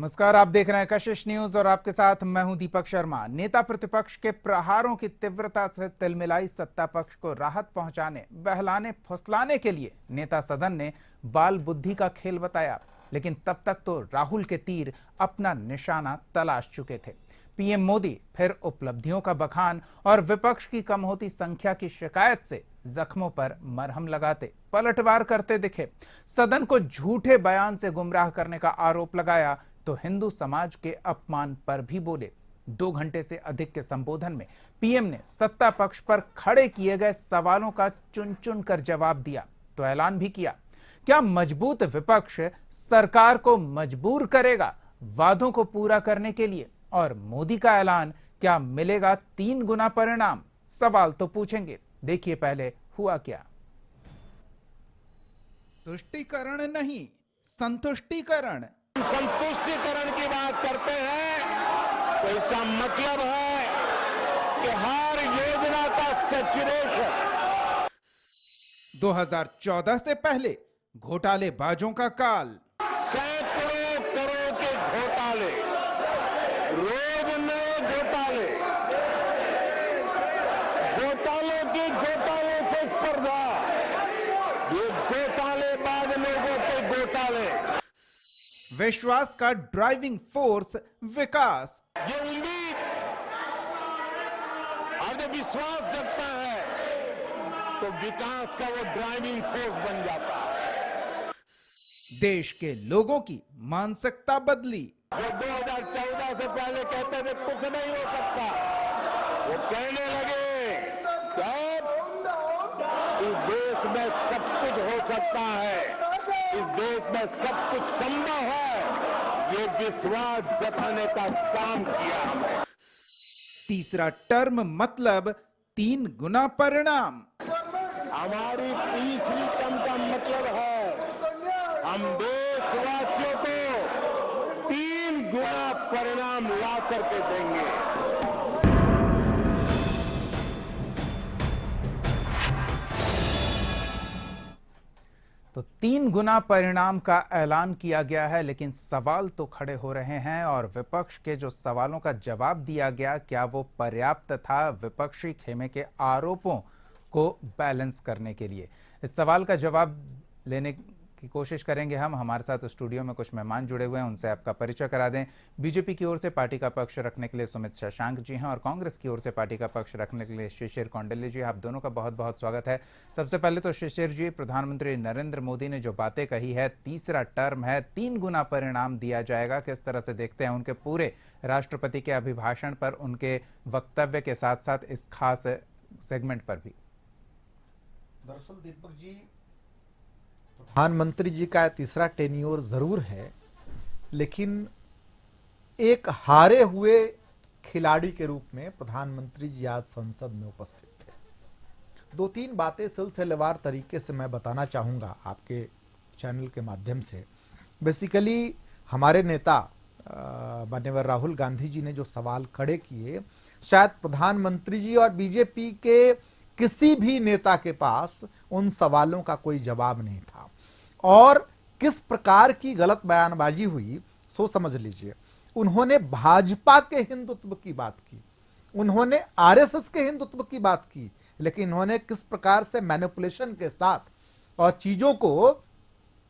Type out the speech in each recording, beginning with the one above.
नमस्कार, आप देख रहे हैं कशिश न्यूज और आपके साथ मैं हूं दीपक शर्मा। नेता प्रतिपक्ष के प्रहारों की तीव्रता से तिलमिलाई सत्ता पक्ष को राहत पहुंचाने, बहलाने फुसलाने के लिए नेता सदन ने बाल बुद्धि का खेल बताया, लेकिन तब तक तो राहुल के तीर अपना निशाना तलाश चुके थे। पीएम मोदी फिर उपलब्धियों का बखान और विपक्ष की कम होती संख्या की शिकायत से जख्मों पर मरहम लगाते पलटवार करते दिखे। सदन को झूठे बयान से गुमराह करने का आरोप लगाया तो हिंदू समाज के अपमान पर भी बोले। 2 घंटे से अधिक के संबोधन में पीएम ने सत्ता पक्ष पर खड़े किए गए सवालों का चुन चुन कर जवाब दिया तो ऐलान भी किया। क्या मजबूत विपक्ष सरकार को मजबूर करेगा वादों को पूरा करने के लिए? और मोदी का ऐलान क्या मिलेगा 3 गुना परिणाम? सवाल तो पूछेंगे। देखिए पहले हुआ क्या। तुष्टीकरण नहीं, संतुष्टीकरण। संतुष्टिकरण की बात करते हैं तो इसका मतलब है कि हर योजना का सैचुरेशन। 2014 से पहले घोटालेबाजों का काल, सैकड़ों करोड़ के घोटाले, रोज नए घोटाले, घोटालों की घोटाले से स्पर्धा, ये घोटालेबाज लोगों के घोटाले। विश्वास का ड्राइविंग फोर्स विकास, ये उम्मीद और जब विश्वास जगता है तो विकास का वो ड्राइविंग फोर्स बन जाता है। देश के लोगों की मानसिकता बदली। जो 2014 से पहले कहते थे कुछ नहीं हो सकता, वो कहने लगे कि अब इस देश में सब कुछ हो सकता है, इस देश में सब कुछ संभव है। ये विश्वास जताने का काम किया है। तीसरा टर्म मतलब 3 गुना परिणाम। हमारी तीसरी टर्म का मतलब है हम देशवासियों को 3 गुना परिणाम ला करके देंगे। तो 3 गुना परिणाम का ऐलान किया गया है, लेकिन सवाल तो खड़े हो रहे हैं और विपक्ष के जो सवालों का जवाब दिया गया, क्या वो पर्याप्त था विपक्षी खेमे के आरोपों को बैलेंस करने के लिए? इस सवाल का जवाब लेने की कोशिश करेंगे हम। हमारे साथ स्टूडियो में कुछ मेहमान जुड़े हुए हैं, उनसे आपका परिचय करा दें। बीजेपी की ओर से पार्टी का पक्ष रखने के लिए सुमित शशांक जी हैं और कांग्रेस की ओर से पार्टी का पक्ष रखने के लिए शिशिर कौंडिल्य जी। आप दोनों का बहुत बहुत स्वागत है। सबसे पहले तो शिशिर जी, प्रधानमंत्री नरेंद्र मोदी ने जो बातें कही है, तीसरा टर्म है, 3 गुना परिणाम दिया जाएगा, किस तरह से देखते हैं उनके पूरे राष्ट्रपति के अभिभाषण पर, उनके वक्तव्य के साथ साथ इस खास सेगमेंट पर भी? दरअसल दीपक जी, प्रधानमंत्री जी का तीसरा टेन्योर जरूर है, लेकिन एक हारे हुए खिलाड़ी के रूप में प्रधानमंत्री जी आज संसद में उपस्थित थे। 2-3 बातें सिलसिलेवार तरीके से मैं बताना चाहूंगा आपके चैनल के माध्यम से। बेसिकली हमारे नेता माननीय राहुल गांधी जी ने जो सवाल खड़े किए, शायद प्रधानमंत्री जी और बीजेपी के किसी भी नेता के पास उन सवालों का कोई जवाब नहीं था। और किस प्रकार की गलत बयानबाजी हुई सो समझ लीजिए। उन्होंने भाजपा के हिंदुत्व की बात की, उन्होंने आरएसएस के हिंदुत्व की बात की, लेकिन उन्होंने किस प्रकार से मैनिपुलेशन के साथ और चीजों को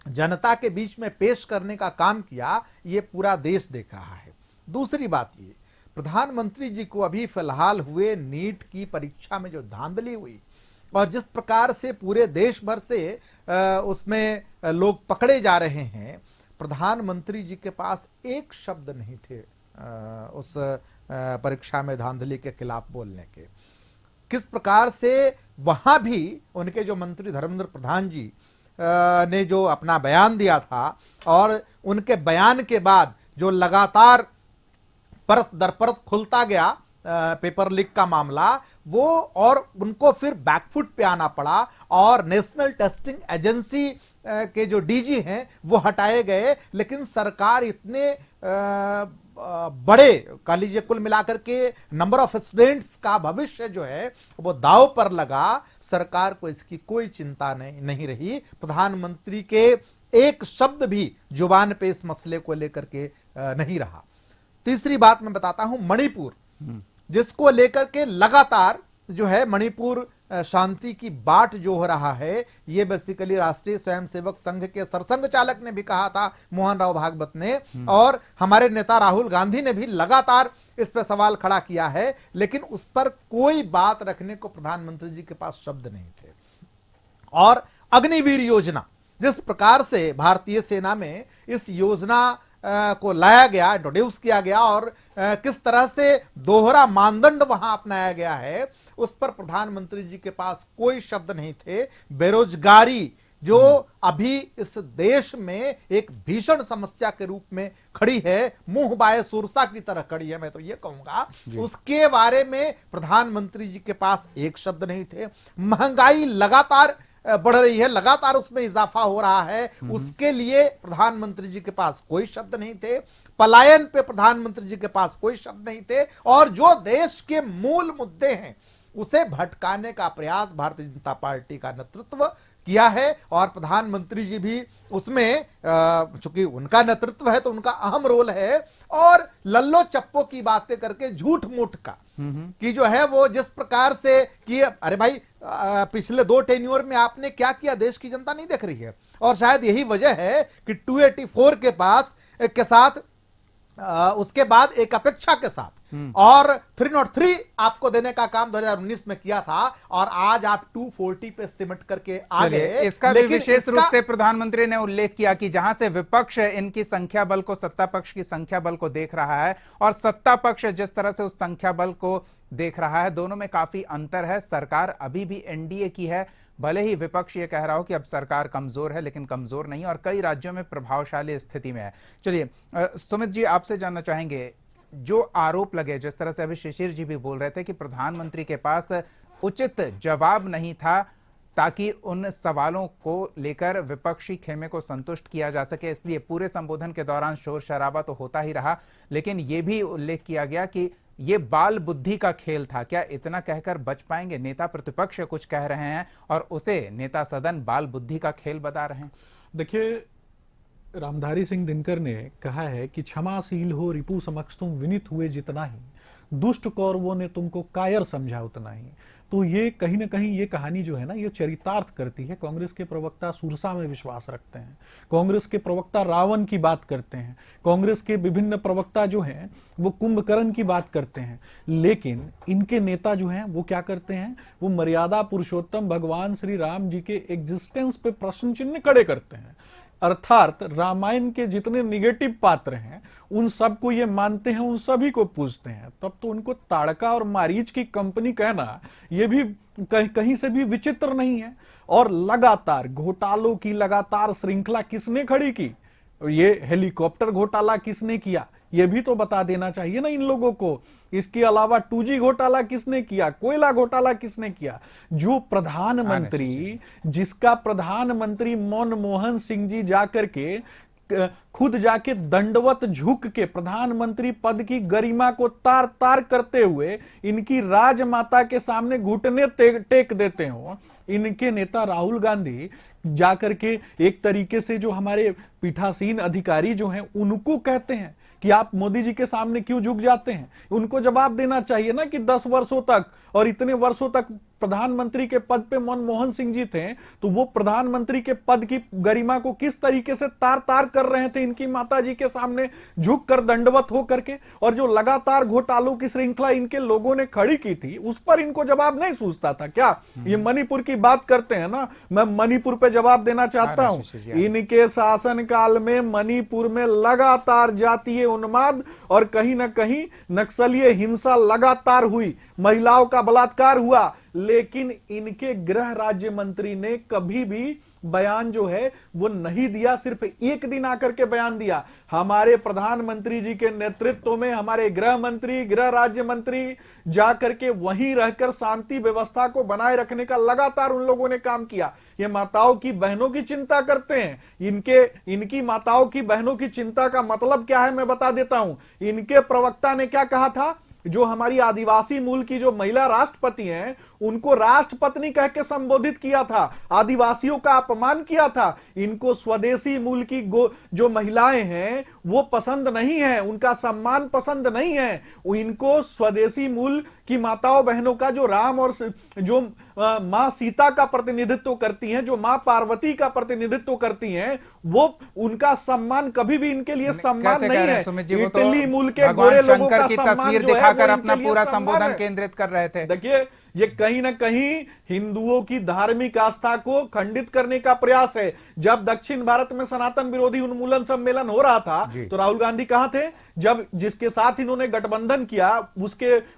जनता के बीच में पेश करने का काम किया, ये पूरा देश देख रहा है। दूसरी बात ये, प्रधानमंत्री जी को अभी फिलहाल हुए नीट की परीक्षा में जो धांधली हुई और जिस प्रकार से पूरे देश भर से उसमें लोग पकड़े जा रहे हैं, प्रधानमंत्री जी के पास एक शब्द नहीं थे उस परीक्षा में धांधली के खिलाफ बोलने के। किस प्रकार से वहां भी उनके जो मंत्री धर्मेंद्र प्रधान जी ने जो अपना बयान दिया था और उनके बयान के बाद जो लगातार परत दर परत खुलता गया पेपर लीक का मामला, वो और उनको फिर बैकफुट पे आना पड़ा और नेशनल टेस्टिंग एजेंसी के जो डीजी हैं वो हटाए गए। लेकिन सरकार इतने बड़े, कह लीजिए कुल मिलाकर के नंबर ऑफ स्टूडेंट्स का भविष्य जो है वो दांव पर लगा, सरकार को इसकी कोई चिंता नहीं रही। प्रधानमंत्री के एक शब्द भी जुबान पे इस मसले को लेकर के नहीं रहा। तीसरी बात मैं बताता हूं, मणिपुर, जिसको लेकर के लगातार जो है मणिपुर शांति की बाट जो हो रहा है, ये बेसिकली राष्ट्रीय स्वयंसेवक संघ के सरसंघ चालक ने भी कहा था, मोहन राव भागवत ने, और हमारे नेता राहुल गांधी ने भी लगातार इस पर सवाल खड़ा किया है, लेकिन उस पर कोई बात रखने को प्रधानमंत्री जी के पास शब्द नहीं थे। और अग्निवीर योजना, जिस प्रकार से भारतीय सेना में इस योजना को लाया गया, इंट्रोड्यूस किया गया, और किस तरह से दोहरा मानदंड वहां अपनाया गया है, उस पर प्रधानमंत्री जी के पास कोई शब्द नहीं थे। बेरोजगारी जो अभी इस देश में एक भीषण समस्या के रूप में खड़ी है, मुंह बाए सुरसा की तरह खड़ी है, मैं तो ये कहूंगा, उसके बारे में प्रधानमंत्री जी के पास एक शब्द नहीं थे। महंगाई लगातार बढ़ रही है, लगातार उसमें इजाफा हो रहा है, उसके लिए प्रधानमंत्री जी के पास कोई शब्द नहीं थे। पलायन पे प्रधानमंत्री जी के पास कोई शब्द नहीं थे। और जो देश के मूल मुद्दे हैं उसे भटकाने का प्रयास भारतीय जनता पार्टी का नेतृत्व किया है, और प्रधानमंत्री जी भी उसमें, चूंकि उनका नेतृत्व है तो उनका अहम रोल है। और लल्लो चप्पो की बातें करके, झूठ मूठ का कि जो है वो जिस प्रकार से कि अरे भाई पिछले 2 टेन्योर में आपने क्या किया, देश की जनता नहीं देख रही है। और शायद यही वजह है कि 284 के पास के साथ उसके बाद एक अपेक्षा के साथ और 303 आपको देने का काम 2019 में किया था, और आज आप 240 पे सिमट करके आ गए। इसका भी विशेष रूप से प्रधानमंत्री ने उल्लेख किया कि जहां से विपक्ष इनकी संख्या बल को, सत्ता पक्ष की संख्या बल को देख रहा है, और सत्ता पक्ष जिस तरह से उस संख्या बल को देख रहा है, दोनों में काफी अंतर है। सरकार अभी भी एनडीए की है, भले ही विपक्ष ये कह रहा हो कि अब सरकार कमजोर है, लेकिन कमजोर नहीं, और कई राज्यों में प्रभावशाली स्थिति में है। चलिए सुमित जी, आपसे जानना चाहेंगे, जो आरोप लगे, जिस तरह से अभी शिशिर जी भी बोल रहे थे कि प्रधानमंत्री के पास उचित जवाब नहीं था ताकि उन सवालों को लेकर विपक्षी खेमे को संतुष्ट किया जा सके, इसलिए पूरे संबोधन के दौरान शोर शराबा तो होता ही रहा, लेकिन यह भी उल्लेख किया गया कि ये बाल बुद्धि का खेल था। क्या इतना कहकर बच पाएंगे? नेता प्रतिपक्ष कुछ कह रहे हैं और उसे नेता सदन बाल बुद्धि का खेल बता रहे हैं। देखिए, रामधारी सिंह दिनकर ने कहा है कि क्षमाशील हो रिपु समक्ष तुम विनीत हुए जितना ही, दुष्ट कौरवों ने तुमको कायर समझा उतना ही। तो ये कहीं ना कहीं ये कहानी जो है ना, ये चरितार्थ करती है। कांग्रेस के प्रवक्ता सुरसा में विश्वास रखते हैं, कांग्रेस के प्रवक्ता रावण की बात करते हैं, कांग्रेस के विभिन्न प्रवक्ता जो हैं वो कुंभकर्ण की बात करते हैं, लेकिन इनके नेता जो हैं वो क्या करते हैं, वो मर्यादा पुरुषोत्तम भगवान श्री राम जी के एग्जिस्टेंस पे प्रश्न चिन्ह खड़े करते हैं। अर्थात रामायण के जितने निगेटिव पात्र हैं उन सबको ये मानते हैं, उन सभी को पूजते हैं। तब तो उनको ताड़का और मारीच की कंपनी कहना ये भी कहीं से भी विचित्र नहीं है। और लगातार घोटालों की लगातार श्रृंखला किसने खड़ी की? ये हेलीकॉप्टर घोटाला किसने किया, ये भी तो बता देना चाहिए ना इन लोगों को। इसके अलावा 2G घोटाला किसने किया, कोयला घोटाला किसने किया? जो प्रधानमंत्री, जिसका प्रधानमंत्री मनमोहन सिंह जी जाकर के खुद जाके दंडवत झुक के प्रधानमंत्री पद की गरिमा को तार तार करते हुए इनकी राजमाता के सामने घुटने टेक देते हो, इनके नेता राहुल गांधी जाकर के एक तरीके से जो हमारे पीठासीन अधिकारी जो हैं उनको कहते हैं कि आप मोदी जी के सामने क्यों झुक जाते हैं। उनको जवाब देना चाहिए ना कि 10 वर्षों तक और इतने वर्षों तक प्रधानमंत्री के पद पे मनमोहन सिंह जी थे, तो वो प्रधानमंत्री के पद की गरिमा को किस तरीके से तार तार कर रहे थे इनकी माता जी के सामने झुक कर, दंडवत हो करके। और जो लगातार घोटालों की श्रृंखला इनके लोगों ने खड़ी की थी उस पर इनको जवाब नहीं सूझता था क्या? ये मणिपुर की बात करते हैं ना, मैं मणिपुर पे जवाब देना चाहता हूं। इनके शासनकाल में मणिपुर में लगातार जातीय उन्माद और कहीं ना कहीं नक्सलीय हिंसा लगातार हुई, महिलाओं का बलात्कार हुआ, लेकिन इनके गृह राज्य मंत्री ने कभी भी बयान जो है वो नहीं दिया। सिर्फ एक दिन आकर के बयान दिया। हमारे प्रधानमंत्री जी के नेतृत्व में हमारे गृह मंत्री, गृह राज्य मंत्री जाकर के वहीं रहकर शांति व्यवस्था को बनाए रखने का लगातार उन लोगों ने काम किया। ये माताओं की बहनों की चिंता करते हैं। इनकी माताओं की बहनों की चिंता का मतलब क्या है मैं बता देता हूं। इनके प्रवक्ता ने क्या कहा था, जो हमारी आदिवासी मूल की जो महिला राष्ट्रपति हैं उनको राष्ट्रपत्नी कह के संबोधित किया था, आदिवासियों का अपमान किया था। इनको स्वदेशी मूल की जो महिलाएं हैं वो पसंद नहीं है, उनका सम्मान पसंद नहीं है। इनको स्वदेशी मूल की माताओं बहनों का, जो राम और जो मां सीता का प्रतिनिधित्व करती हैं, जो मां पार्वती का प्रतिनिधित्व करती हैं, वो उनका सम्मान कभी भी इनके लिए सम्मान कैसे नहीं कह रहे है। हैं सुमित जी, वो तो इटली मूल के भगवान गोरे लोगों शंकर का की सम्मान तस्वीर जो है, दिखाकर वो अपना इनके लिए पूरा सम्मान संबोधन है। केंद्रित कर रहे थे। देखिए, ये कहीं ना कहीं हिंदुओं की धार्मिक आस्था को खंडित करने का प्रयास है। जब दक्षिण भारत में सनातन विरोधी उन्मूलन सम्मेलन हो रहा था तो राहुल गांधी कहां थे? जब जिसके साथ इन्होंने गठबंधन किया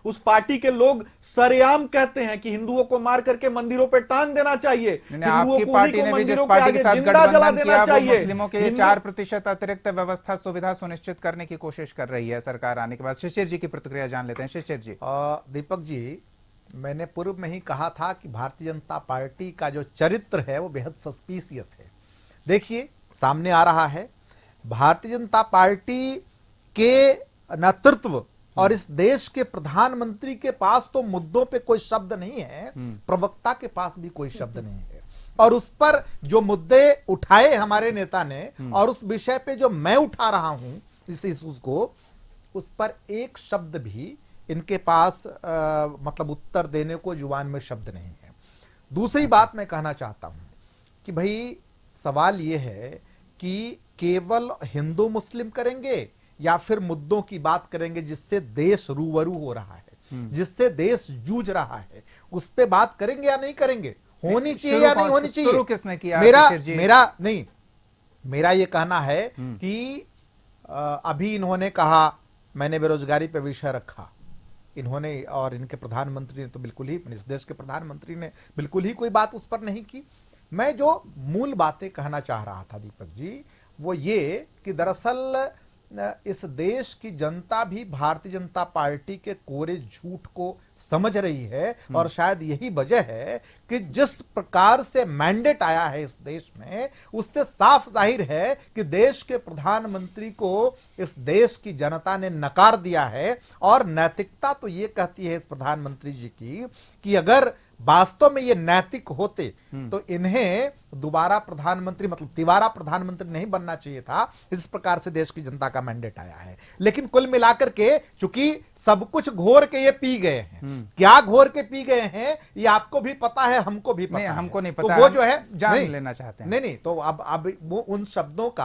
उस पार्टी के लोग सरेआम कहते हैं कि हिंदुओं को मार करके मंदिरों पे टांग देना चाहिए, हिंदुओं आपकी को पार्टी ने भी जिस मंदिरों के पार्टी आगे के साथ जिंदा जला गठबंधन देना किया, वो चाहिए। मुस्लिमों के लिए 4% अतिरिक्त व्यवस्था सुविधा सुनिश्चित करने की कोशिश कर रही है सरकार आने के बाद। शिशिर जी की प्रतिक्रिया जान लेते हैं। शिशिर जी। दीपक जी, मैंने पूर्व में ही कहा था कि भारतीय जनता पार्टी का जो चरित्र है वो बेहद सस्पिशियस है। देखिए, सामने आ रहा है भारतीय जनता पार्टी के नेतृत्व और इस देश के प्रधानमंत्री के पास तो मुद्दों पे कोई शब्द नहीं है, प्रवक्ता के पास भी कोई शब्द नहीं है। और उस पर जो मुद्दे उठाए हमारे नेता ने और उस विषय पे जो मैं उठा रहा हूं उसको, उस पर एक शब्द भी इनके पास मतलब उत्तर देने को जुबान में शब्द नहीं है। दूसरी बात मैं कहना चाहता हूं कि भाई सवाल यह है कि केवल हिंदू मुस्लिम करेंगे या फिर मुद्दों की बात करेंगे जिससे देश रूबरू हो रहा है, जिससे देश जूझ रहा है, उस पे बात करेंगे या नहीं करेंगे? होनी चाहिए या नहीं होनी चाहिए? शुरू किसने किया? मेरा ये कहना है कि अभी इन्होंने कहा, मैंने बेरोजगारी पे विषय रखा, इन्होंने और इनके प्रधानमंत्री ने तो बिल्कुल ही, इस देश के प्रधानमंत्री ने बिल्कुल ही कोई बात उस पर नहीं की। मैं जो मूल बातें कहना चाह रहा था दीपक जी, वो ये कि दरअसल इस देश की जनता भी भारतीय जनता पार्टी के कोरे झूठ को समझ रही है और शायद यही वजह है कि जिस प्रकार से मैंडेट आया है इस देश में, उससे साफ जाहिर है कि देश के प्रधानमंत्री को इस देश की जनता ने नकार दिया है। और नैतिकता तो ये कहती है इस प्रधानमंत्री जी की कि अगर वास्तव में ये नैतिक होते तो इन्हें दोबारा प्रधानमंत्री, मतलब तिवारा प्रधानमंत्री नहीं बनना चाहिए था। इस प्रकार से देश की जनता का मैंडेट आया है। लेकिन कुल मिलाकर के चूंकि सब कुछ घोर के ये पी गए हैं, क्या घोर के पी गए हैं ये आपको भी पता है, हमको भी पता है। हमको नहीं तो पता, वो जो है जान लेना चाहते हैं। नहीं, तो अब वो उन शब्दों का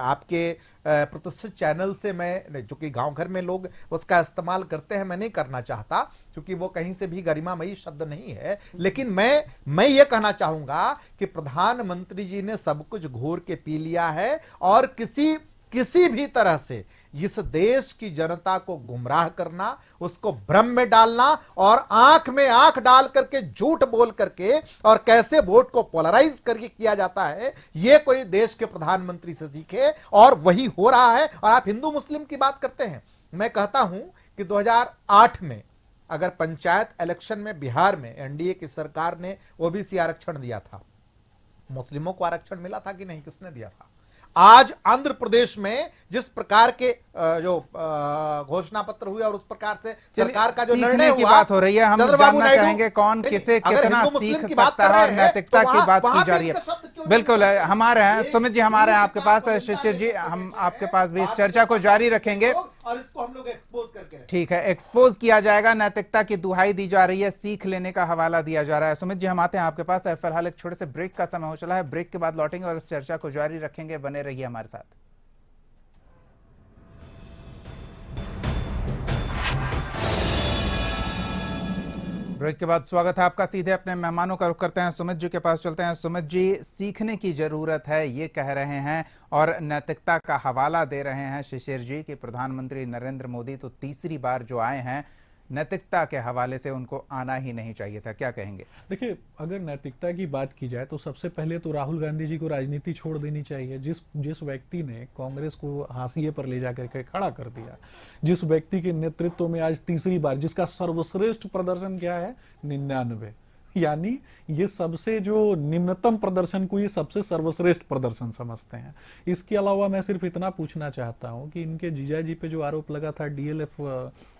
आपके प्रतिष्ठित चैनल से मैं, जो कि गांव घर में लोग उसका इस्तेमाल करते हैं, मैं नहीं करना चाहता क्योंकि वो कहीं से भी गरिमामयी शब्द नहीं है। लेकिन मैं ये कहना चाहूंगा कि प्रधानमंत्री जी ने सब कुछ घोर के पी लिया है और किसी भी तरह से इस देश की जनता को गुमराह करना, उसको भ्रम में डालना और आंख में आंख डाल करके झूठ बोल करके और कैसे वोट को पोलराइज करके किया जाता है, यह कोई देश के प्रधानमंत्री से सीखे और वही हो रहा है। और आप हिंदू मुस्लिम की बात करते हैं, मैं कहता हूं कि 2008 में अगर पंचायत इलेक्शन में बिहार में एनडीए की सरकार ने ओबीसी आरक्षण दिया था, मुस्लिमों को आरक्षण मिला था कि नहीं? किसने दिया था? आज आंध्र प्रदेश में जिस प्रकार के जो घोषणा पत्र हुए और उस प्रकार से सरकार का जो निर्णय की बात हो रही है, हम जानना चाहेंगे कौन किसे कितना सीख सकता है और नैतिकता की बात की जा रही है। बिल्कुल, हमारे हैं सुमित जी, हमारे हैं आपके पास, शिशिर जी हम आपके पास भी इस चर्चा को जारी रखेंगे और इसको हम लोग एक्सपोज करके, ठीक है, एक्सपोज किया जाएगा। नैतिकता की दुहाई दी जा रही है, सीख लेने का हवाला दिया जा रहा है। सुमित जी, हम आते हैं आपके पास। फिलहाल एक छोटे से ब्रेक का समय हो चला है, ब्रेक के बाद लौटेंगे और इस चर्चा को जारी रखेंगे। बने रहिए हमारे साथ। ब्रेक के बाद स्वागत है आपका। सीधे अपने मेहमानों का रुख करते हैं, सुमित जी के पास चलते हैं। सुमित जी, सीखने की जरूरत है ये कह रहे हैं और नैतिकता का हवाला दे रहे हैं शिशिर जी कि प्रधानमंत्री नरेंद्र मोदी तो तीसरी बार जो आए हैं, नैतिकता के हवाले से उनको आना ही नहीं चाहिए था। क्या कहेंगे? देखिए, अगर नैतिकता की बात की जाए तो सबसे पहले तो राहुल गांधी जी को राजनीति छोड़ देनी चाहिए। जिस व्यक्ति ने कांग्रेस को हाशिए पर ले जाकर के खड़ा कर दिया, जिस व्यक्ति के नेतृत्व में आज तीसरी बार, जिसका सर्वश्रेष्ठ प्रदर्शन क्या है 99, यानी ये सबसे जो निम्नतम प्रदर्शन को ये सबसे सर्वश्रेष्ठ प्रदर्शन समझते हैं। इसके अलावा मैं सिर्फ इतना पूछना चाहता हूं कि इनके जीजा जी पे जो आरोप लगा था डीएलएफ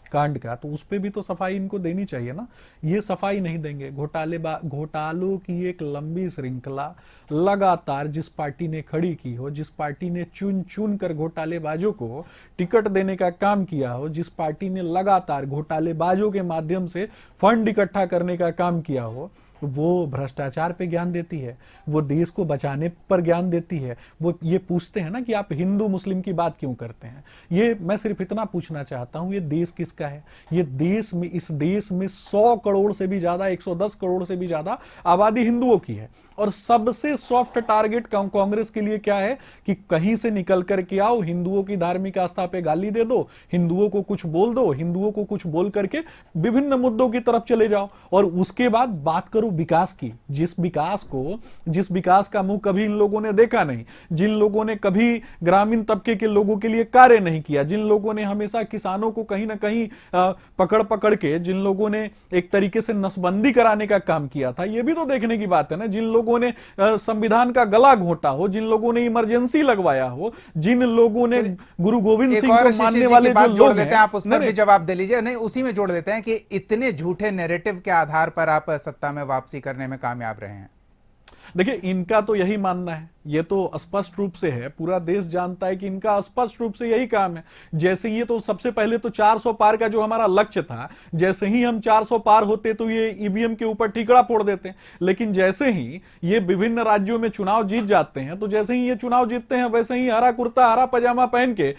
कांड का, तो उस पे भी तो सफाई इनको देनी चाहिए ना। ये सफाई नहीं देंगे। घोटालों की एक लंबी श्रृंखला लगातार जिस पार्टी ने खड़ी की हो, जिस पार्टी ने चुन चुन कर घोटालेबाजों को टिकट देने का काम किया हो, जिस पार्टी ने लगातार घोटालेबाजों के माध्यम से फंड इकट्ठा करने का काम किया हो, वो भ्रष्टाचार पे ज्ञान देती है, वो देश को बचाने पर ज्ञान देती है। वो ये पूछते हैं ना कि आप हिंदू मुस्लिम की बात क्यों करते हैं। ये मैं सिर्फ इतना पूछना चाहता हूं, ये देश किसका है? ये देश में, इस देश में 100 करोड़ से भी ज्यादा, 110 करोड़ से भी ज्यादा आबादी हिंदुओं की है। और सबसे सॉफ्ट टारगेट कांग्रेस के लिए क्या है कि कहीं से निकल करके आओ, हिंदुओं की धार्मिक आस्था पे गाली दे दो, हिंदुओं को कुछ बोल दो, हिंदुओं को कुछ बोल करके विभिन्न मुद्दों की तरफ चले जाओ, और उसके बाद बात करो विकास की। जिस विकास का मुंह कभी इन लोगों ने देखा नहीं, जिन लोगों ने कभी ग्रामीण तबके के लोगों के लिए कार्य नहीं किया, जिन लोगों ने हमेशा किसानों को कहीं ना कहीं पकड़ पकड़ के, जिन लोगों ने एक तरीके से नसबंदी कराने का काम किया था, ये भी तो देखने की बात है ना। जिन लोगों ने संविधान का गला घोंटा हो, जिन लोगों ने इमरजेंसी लगवाया हो, जिन लोगों ने गुरु गोविंद सिंह को मानने वाले जो लोग हैं, आप उस पर भी जवाब दे लीजिए। नहीं, उसी में जोड़ देते हैं कि इतने झूठे नैरेटिव के आधार पर आप सत्ता में वापसी करने में कामयाब रहे हैं। देखिए, इनका तो यही मानना है, ये तो स्पष्ट रूप से है, पूरा देश जानता है कि इनका स्पष्ट रूप से यही काम है। जैसे ये तो सबसे पहले तो 400 पार का जो हमारा लक्ष्य था, जैसे ही हम 400 पार होते तो ये ईवीएम के ऊपर ठीकरा फोड़ देते हैं। लेकिन जैसे ही ये विभिन्न राज्यों में चुनाव जीत जाते हैं, तो जैसे ही ये चुनाव जीतते हैं, वैसे ही हरा कुर्ता हरा पजामा पहन के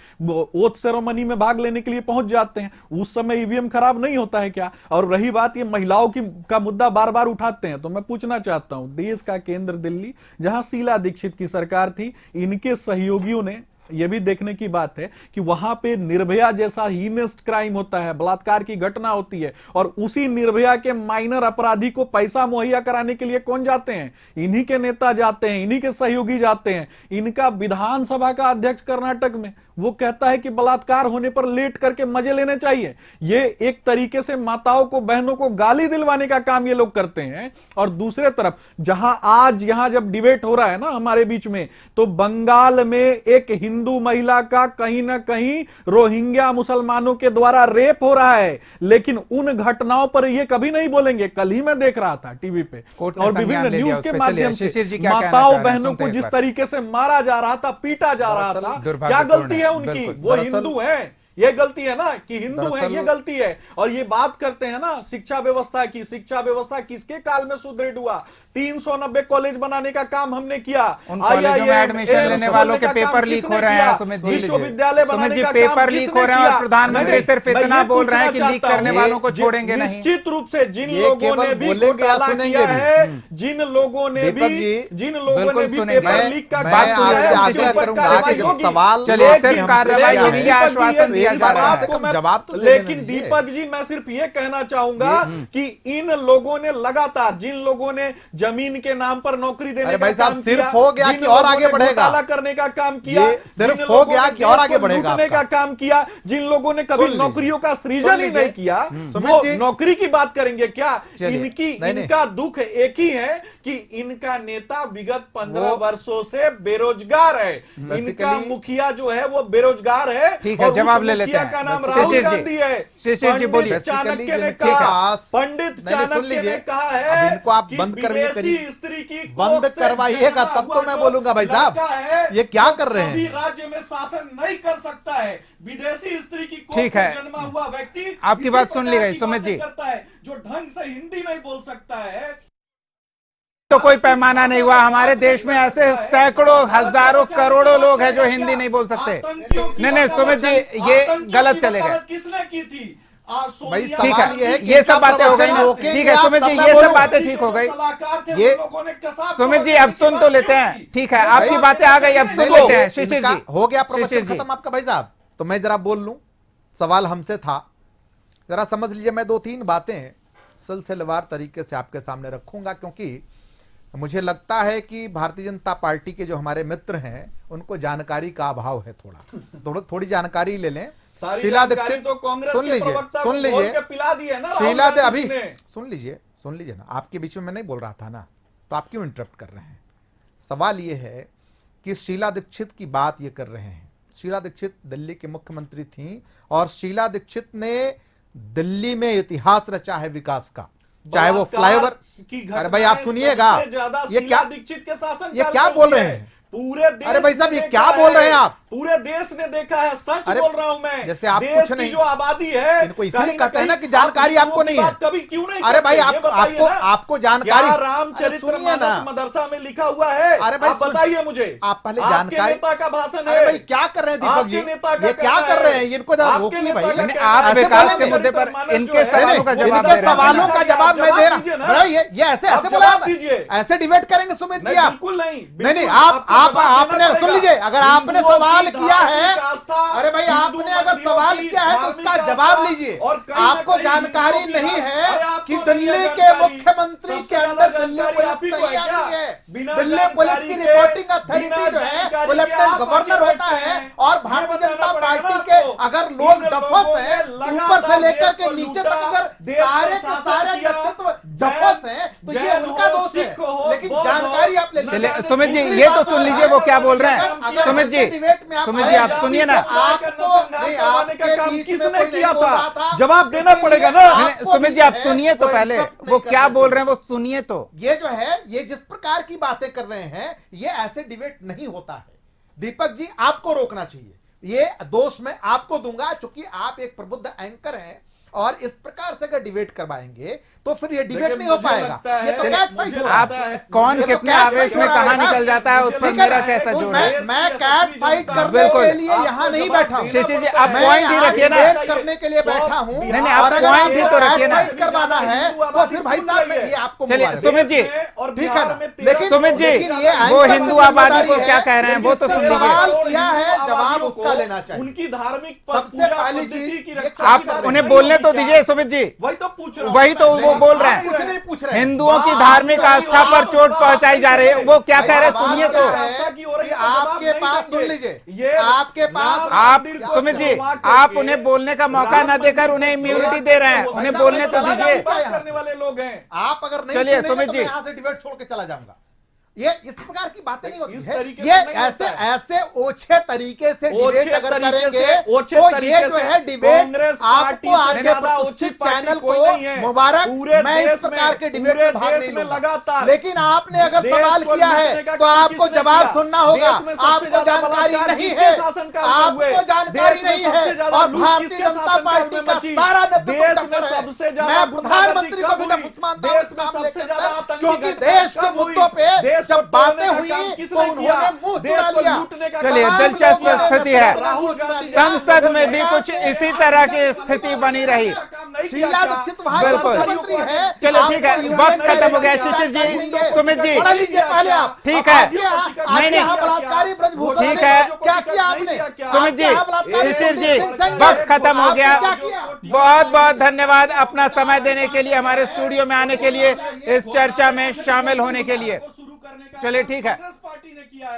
ओथ सेरेमनी में भाग लेने के लिए पहुंच जाते हैं। उस समय ईवीएम खराब नहीं होता है क्या? और रही बात ये महिलाओं का मुद्दा बार बार उठाते हैं, तो मैं पूछना चाहता हूं, देश का केंद्र दिल्ली, जहां शीला दीक्षित की सरकार थी, इनके सहयोगियों ने, यह भी देखने की बात है कि वहां पे निर्भया जैसा हीनेस्ट क्राइम होता है, बलात्कार की घटना होती है, और उसी निर्भया के माइनर अपराधी को पैसा मुहैया कराने के लिए कौन जाते हैं? इन्हीं के नेता जाते हैं, इन्हीं के सहयोगी जाते हैं। इनका विधानसभा का अध्यक्ष कर्नाटक में, वो कहता है कि बलात्कार होने पर लेट करके मजे लेने चाहिए। ये एक तरीके से माताओं को, बहनों को गाली दिलवाने का काम ये लोग करते हैं। और दूसरे तरफ जहां आज यहां जब डिबेट हो रहा है ना हमारे बीच में, तो बंगाल में एक हिंदू महिला का कहीं ना कहीं रोहिंग्या मुसलमानों के द्वारा रेप हो रहा है, लेकिन उन घटनाओं पर ये कभी नहीं बोलेंगे। कल ही मैं देख रहा था टीवी पे और विभिन्न न्यूज के माध्यम से माताओं बहनों को जिस तरीके से मारा जा रहा था, पीटा जा रहा था, क्या गलती है उनकी? वो हिंदू है, ये गलती है ना कि हिंदू है, ये गलती है। और ये बात करते हैं ना शिक्षा व्यवस्था की, शिक्षा व्यवस्था किसके काल में सुदृढ़ हुआ? 390 कॉलेज बनाने का काम हमने किया। उन कॉलेजों में एडमिशन लेने वालों के पेपर लीक हो रहे हैं सुमित जी, विश्वविद्यालय सुमित जी, पेपर लीक हो रहे हैं और प्रधानमंत्री सिर्फ इतना बोल रहे हैं कि लीक करने वालों को छोड़ेंगे नहीं। निश्चित रूप से जिन लोगों ने भी घोटाला किया है, जिन लोगों ने भी पेपर लीक का बात सवाल, चलिए सिर्फ कार्रवाई होगी, आश्वासन दिया जा रहा है, जवाब तो लेकिन दीपक जी, मैं सिर्फ ये कहना चाहूंगा कि इन लोगों ने लगातार, जिन लोगों ने जमीन के नाम पर नौकरी देने का भाई साहब, काम सिर्फ किया, हो गया कि और आगे बढ़ेगा? घोटाला करने का काम किया, सिर्फ हो गया कि और आगे बढ़ेगा? लूटने का काम किया, जिन लोगों ने कभी नौकरियों का सृजन ही नहीं किया, वो नौकरी की बात करेंगे क्या? इनका दुख एक ही है कि इनका नेता विगत 15 वर्षों से बेरोजगार है। इनका मुखिया जो है वो बेरोजगार है। ठीक है, जवाब ले लेते हैं। का नाम राहुल गांधी है। शिशिर जी बोलिए। चाणक्य ने कहा, पंडित चाणक्य ने कहा है, इनको आप बंद करवाइए, स्त्री की बंद करवाइएगा तब तो मैं बोलूंगा। भाई साहब, ये क्या कर रहे हैं? राज्य में शासन नहीं कर सकता है। विदेशी स्त्री की ठीक है, जन्मा हुआ व्यक्ति आपकी बात सुन ली गई सुमित जी, जो ढंग से हिंदी नहीं बोल सकता है। तो कोई पैमाना नहीं हुआ। हमारे देश में ऐसे सैकड़ों, हजारों, करोड़ों लोग हैं जो हिंदी नहीं बोल सकते। नहीं सुमित जी, ये गलत चलेगा। किसने की थी? ठीक है, ये सब बातें हो गई ना। ठीक है सुमित जी, ये सब बातें ठीक हो गई। ये सुमित जी अब सुन तो लेते हैं। ठीक है, आपकी बातें आ गई, अब सुन लेते हैं। शिशिर जी, हो गया प्रवचन खत्म आपका भाई साहब? तो मैं जरा बोल लूं, सवाल हमसे था, जरा समझ लीजिए। मैं 2-3 बातें सिलसिलेवार तरीके से आपके सामने रखूंगा, क्योंकि मुझे लगता है कि भारतीय जनता पार्टी के जो हमारे मित्र हैं उनको जानकारी का अभाव है। थोड़ी जानकारी ले लें। शीला दीक्षित, तो सुन लीजिए, शीला अभी सुन लीजिए ना, आपके बीच में मैं नहीं बोल रहा था ना, तो आप क्यों इंटरप्ट कर रहे हैं? सवाल यह है कि शीला दीक्षित की बात ये कर रहे हैं। शीला दीक्षित दिल्ली की मुख्यमंत्री थी और शीला दीक्षित ने दिल्ली में इतिहास रचा है विकास का, चाहे वो बलात्कार फ्लाईओवर। की अरे भाई आप घटनाएं सुनिएगा, सबसे ज्यादा ये क्या शीला दीक्षित के शासन ये काल क्या में बोल हुई रहे है। हैं? पूरे देश अरे भाई साहब, ने ये देखा क्या बोल रहे हैं आप? पूरे देश ने देखा है, सच अरे बोल रहा हूं मैं। जैसे आप देश कुछ की नहीं- जो आबादी है, इनको इसीलिए कहीं कहते हैं ना कहीं कि जानकारी आप आपको नहीं है। बात कभी क्यों नहीं अरे भाई करते? ये बताइए ना। आपको जानकारी, क्या अरे रामचरित्र सुनिए ना, मानस मदरसा में लिखा हुआ है? अरे भाई आप बताइए मुझे। आप पहले आपके जानकारी, नेता का भाषण अरे है। भाई क्या कर रहे हैं दीपक आपके जी, नेता का ये क्या कहना कर रहे है। हैं? इनको जरा आपके रोकिए नेता भाई। का नहीं, कहना आप है। ऐसे विकास बोलेंगे। के मुद्दे पर मानस इनके जो है, सवालों का जवाब दे इनके रहे हैं। सवालों का जवाब मैं दे दीजिए रहा ना। हूं। ये ऐसे आप बोला जवाब दीजिए। ऐसे डिबेट करेंगे सुमित जी नहीं, आप? बिल्कुल नहीं। नहीं, बिल्कुल आप आपको जवाब आपने देना सुन पड़ेगा। लीजिए, अगर आपने हिंदुओं सवाल की किया है, धार्मिक आस्था, अरे भाई हिंदू आपने अगर मंदिरों सवाल की किया है तो उसका धार्मिक जवाब आस्था लीजिए। और कहीं ना आपको कहीं जानकारी हिंदुओं की नहीं अरे है आपको कि नहीं दिल्ली है के जानकारी। मुख्यमंत्री सबसे के ज्यादा अंदर दिल्ली जानकारी पुलिस आप ही को नहीं है क्या? आती है। बिना दिल्ली पुलिस जानकारी की के, रिपोर्टिंग बिना अथॉरिटी जो है जानकारी वो के लेफ्टिनेंट आप गवर्नर आगे होता बैठते है। हैं। और ये भारतीय बताना जनता पड़ेगा पार्टी ना के आपको। अगर लोग इन डफस लोगों हैं, ने ऊपर से लगातार लेकर देश के को नीचे लूटा, तक अगर देश को सारे के शासन सारे किया। नेतृत्व डफस हैं तो ये जैन उनका हो, दोष है। सिख हो, लेकिन बौद्ध जानकारी हो, आप ले लीजिए। चलिए सुमित जी, दूसरी ये तो बात सुन और लीजिए है, वो क्या बोल रहे हैं। अगर सुमित जी, डिबेट में आप सुमित आए, जी आप सुनिए ना। आपको नहीं, आपके काम बीच में किसने कोई किया नहीं बोल रहा था? था। जवाब देना इसलिए पड़ेगा ना। नहीं, आपको सुमित जी भी आप है, सुनिए तो वो पहले interrupt वो नहीं क्या करना बोल चाहिए। रहे हैं वो सुनिए तो। ये जो है, ये जिस प्रकार की बातें कर रहे हैं, ये ऐसे डिबेट नहीं होता है। दीपक जी आपको रोकना चाहिए। ये दोष मैं आपको दूंगा, चूंकि आप एक प्रबुद्ध एंकर हैं और इस प्रकार से अगर डिबेट करवाएंगे तो फिर ये डिबेट लेकिन नहीं हो मुझे पाएगा। लगता है- ये तो कैट फाइट मुझे हो रहा आप है। लगता है- कौन ये तो कितने कैट आवेश फाइट में हो रहा है कहाँ साहब। निकल जाता है उस पर ठीक है मेरा ना? कैसा तो जोर है। मैं कैट फाइट करने बिल्कुल। के लिए यहाँ नहीं बैठा हूँ। शिशिर जी, आप मैं पॉइंट ही यहाँ रखिए ना। डिबेट करने के लिए बैठा हूँ। नहीं, नहीं, आप और अगर पॉइंट ही तो आपको रखिए कैट ना। फाइट करवाना है तो फिर भाई साहब मैं ये आपको चलिए, मुबारक। सुमित जी, ठीक है ना? लेकिन सुमित जी, लेकिन ये वो एंकर हिंदू की आबादी को जिम्मेदारी क्या है, कह रहे हैं वो तो जिससे सुन लीजिए। सवाल किया है, जवाब उसका लेना चाहिए। उनकी धार्मिक सबसे पूजा पहली पद्धति चीज, की ये रक्षा आप की बात उन्हें नहीं बोलने होगी तो क्या? दीजिए सुमित जी। वही तो पूछ रहा हूं। वही तो वो बोल रहे कुछ हैं। नहीं पूछ रहे हैं। हिंदुओं की धार्मिक आस्था पर चोट पहुंचाई जा रही है, वो क्या कह रहे हैं सुनिए तो। कि आपके पास सुन लीजिए, आपके पास आप सुमित जी, आप उन्हें बोलने का मौका न देकर उन्हें इम्यूनिटी दे रहे हैं, उन्हें बोलने तो दीजिए। करने वाले लोग हैं। आप अगर नहीं चलिए, सुनेंगे सुमित तो जी। मैं यहाँ से डिबेट छोड़ के चला जाऊंगा। ये इस प्रकार की बातें नहीं होती इस है। तरीके ये से नहीं ऐसे होता है। ऐसे ओछे तरीके से ओछे डिबेट अगर तरीके करेंगे से- ओछे तो ये तरीके जो से है डिबेट कांग्रेस पार्टी आपको से आगे ज्यादा प्रतिष्ठित ओछी पार्टी चैनल कोई को नहीं है। मुबारक। पूरे मैं इस देश प्रकार में- के डिबेट पूरे में भाग देश नहीं में लूंगा। लगातार लेकिन आपने अगर देश सवाल को किया है लूटने का तो काम आपको किसने जवाब किया? सुनना होगा। देश में सबसे आपको ज्यादा जानकारी बलात्कार नहीं किसके है, शासनकाल में हुए? आपको जानकारी देश में नहीं सबसे है। ज्यादा और लूट भारतीय किसके जनता शासनकाल पार्टी में का मची? सारा नेतृत्व देश टक्कर में है। सबसे ज्यादा मैं प्रधानमंत्री को भी गुंडागर्दी टफस मानता कब हूं हुई? इस मामले देश के में सबसे अंदर, ज्यादा क्योंकि आतंकी देश के घटना कब मुद्दों पे हुई? देश को जब बातें तोड़ने का हुई काम तो किसने किया? उन्होंने मुंह देश चुरा को लिया। लूटने का चलिए, काम दिलचस्प किसने किया? स्थिति है। राहुल गांधी संसद में भी कुछ इसी तरह की स्थिति बनी रही। शीला दीक्षित वहां की बिल्कुल। मुख्यमंत्री है। चलो ठीक है, आपको वक्त खत्म हो गया। यूनियन शिशिर जी, टेरिटरी सुमित जी, पढ़ लीजिए पहले आप। ठीक है। आपके यहाँ- नहीं, आपके नहीं। यहाँ बलात्कारी ब्रजभूषण ठीक से है। क्या किया आपने? सुमित जी, आपके यहाँ बलात्कारी शिशिर जी, ब्रजभूषण सिंह ने वक्त खत्म हो आपने गया। क्या किया? बहुत बहुत धन्यवाद अपना समय देने के लिए, हमारे स्टूडियो में आने के लिए, इस चर्चा में शामिल होने के लिए। चलिए ठीक है।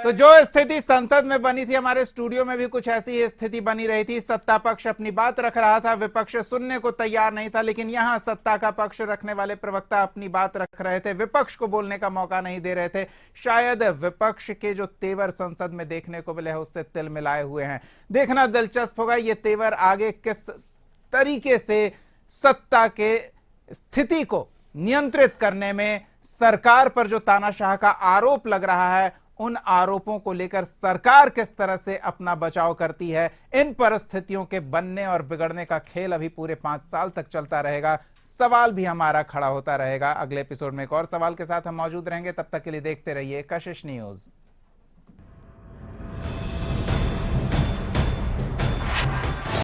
तो जो स्थिति संसद में बनी थी, हमारे स्टूडियो में भी कुछ ऐसी ही स्थिति बनी रही थी। सत्ता पक्ष अपनी बात रख रहा था, विपक्ष सुनने को तैयार नहीं था। लेकिन यहां सत्ता का पक्ष रखने वाले प्रवक्ता अपनी बात रख रहे थे, विपक्ष को बोलने का मौका नहीं दे रहे थे। शायद विपक्ष के जो तेवर संसद में देखने को मिले हैं उससे तिल मिलाए हुए हैं। देखना दिलचस्प होगा ये तेवर आगे किस तरीके से सत्ता के स्थिति को नियंत्रित करने में सरकार पर जो तानाशाह का आरोप लग रहा है, उन आरोपों को लेकर सरकार किस तरह से अपना बचाव करती है। इन परिस्थितियों के बनने और बिगड़ने का खेल अभी पूरे 5 साल तक चलता रहेगा। सवाल भी हमारा खड़ा होता रहेगा। अगले एपिसोड में एक और सवाल के साथ हम मौजूद रहेंगे। तब तक के लिए देखते रहिए कशिश न्यूज।